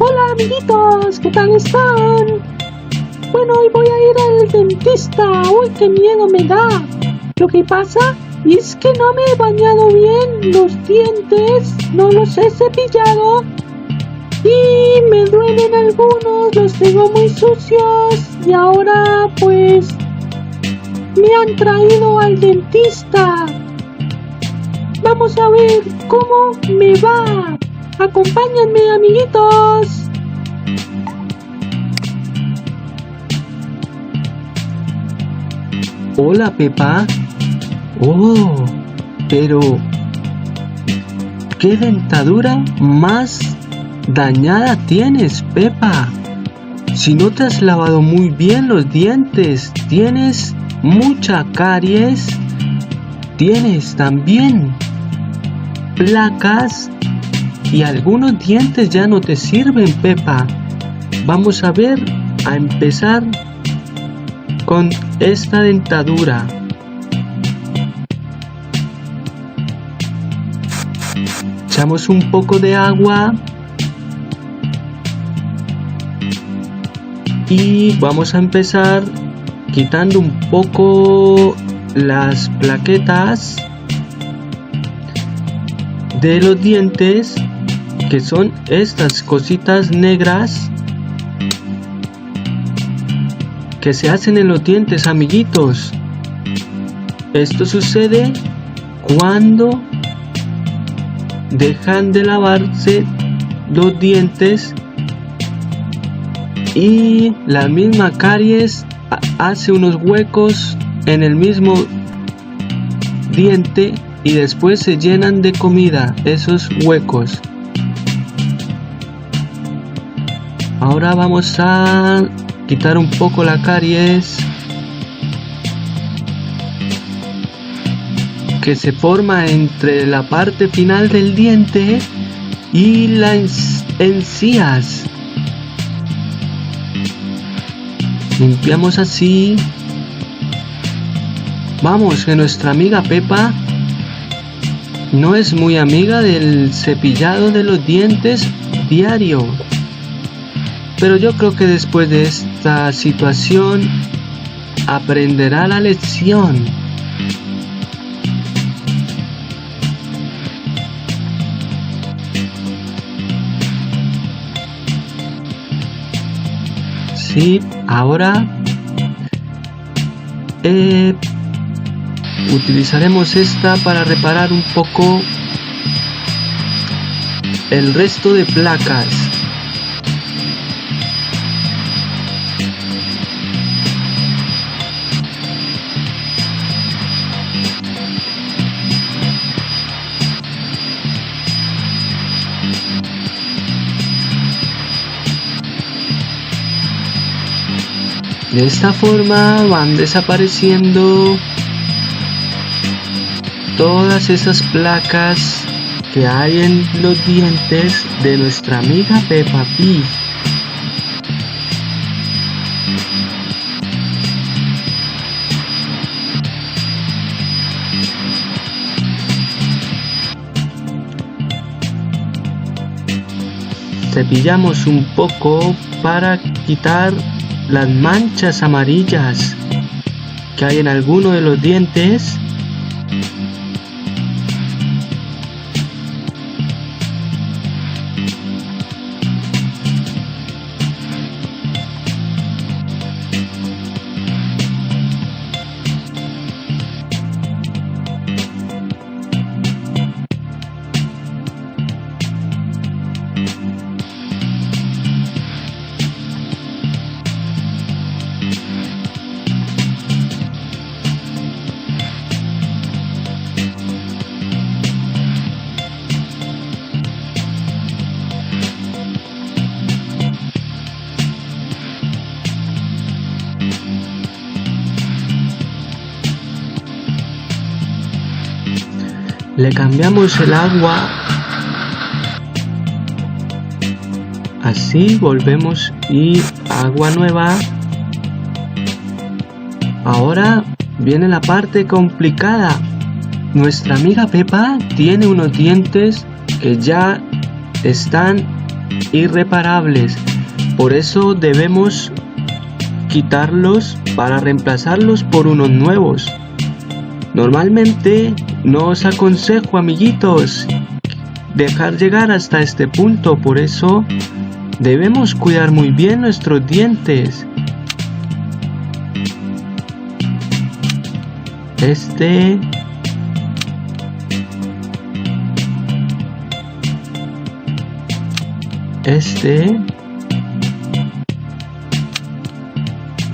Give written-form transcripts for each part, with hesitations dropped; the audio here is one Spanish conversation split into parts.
Hola amiguitos, ¿qué tal están? Bueno, hoy voy a ir al dentista. Uy, qué miedo me da. Lo que pasa es que no me he bañado bien los dientes, no los he cepillado y me duelen algunos, los tengo muy sucios y ahora pues me han traído al dentista. Vamos a ver cómo me va. Acompáñenme, amiguitos. Hola, Pepa. Oh, pero ¿qué dentadura más dañada tienes, Pepa? Si no te has lavado muy bien los dientes, tienes mucha caries, tienes también placas y algunos dientes ya no te sirven, Pepa. Vamos a empezar con esta dentadura. Echamos un poco de agua y vamos a empezar quitando un poco las plaquetas de los dientes, que son estas cositas negras que se hacen en los dientes, amiguitos. Esto sucede cuando dejan de lavarse los dientes y la misma caries hace unos huecos en el mismo diente y después se llenan de comida esos huecos. Ahora vamos a quitar un poco la caries que se forma entre la parte final del diente y las encías. Limpiamos así. Vamos, que nuestra amiga Pepa no es muy amiga del cepillado de los dientes diario. Pero yo creo que después de esta situación aprenderá la lección. Sí, ahora utilizaremos esta para reparar un poco el resto de placas. De esta forma van desapareciendo todas esas placas que hay en los dientes de nuestra amiga Peppa Pig. Cepillamos un poco para quitar las manchas amarillas que hay en alguno de los dientes. Le cambiamos el agua, así volvemos y agua nueva. Ahora viene la parte complicada. Nuestra amiga Pepa tiene unos dientes que ya están irreparables. Por eso debemos quitarlos para reemplazarlos por unos nuevos. Normalmente no os aconsejo, amiguitos, dejar llegar hasta este punto. Por eso debemos cuidar muy bien nuestros dientes. Este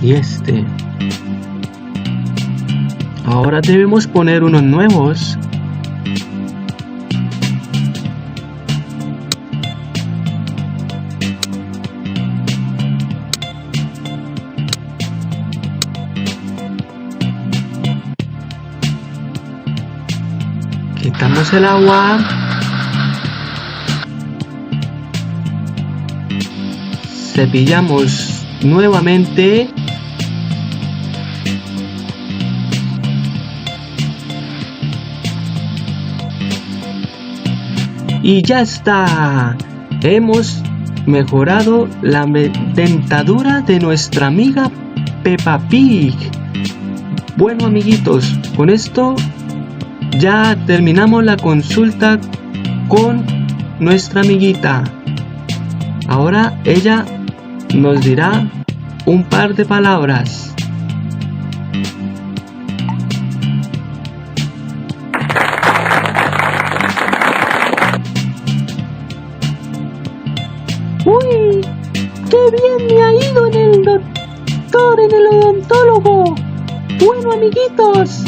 y este. Ahora debemos poner unos nuevos. Quitamos el agua. Cepillamos nuevamente. Y ya está. Hemos mejorado la dentadura de nuestra amiga Peppa Pig. Bueno, amiguitos, con esto ya terminamos la consulta con nuestra amiguita. Ahora ella nos dirá un par de palabras. ¡Uy! ¡Qué bien me ha ido en el doctor, en el odontólogo! Bueno, amiguitos,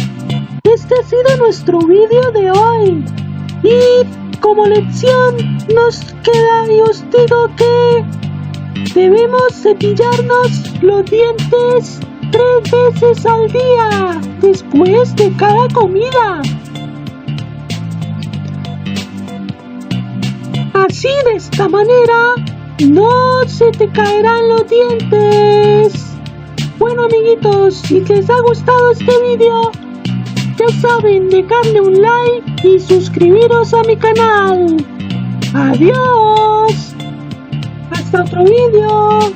este ha sido nuestro vídeo de hoy. Y como lección nos queda y os digo que debemos cepillarnos los dientes 3 veces al día después de cada comida. Así, de esta manera no se te caerán los dientes. Bueno, amiguitos, si les ha gustado este vídeo, ya saben, dejarle un like y suscribiros a mi canal. Adiós. Hasta otro vídeo.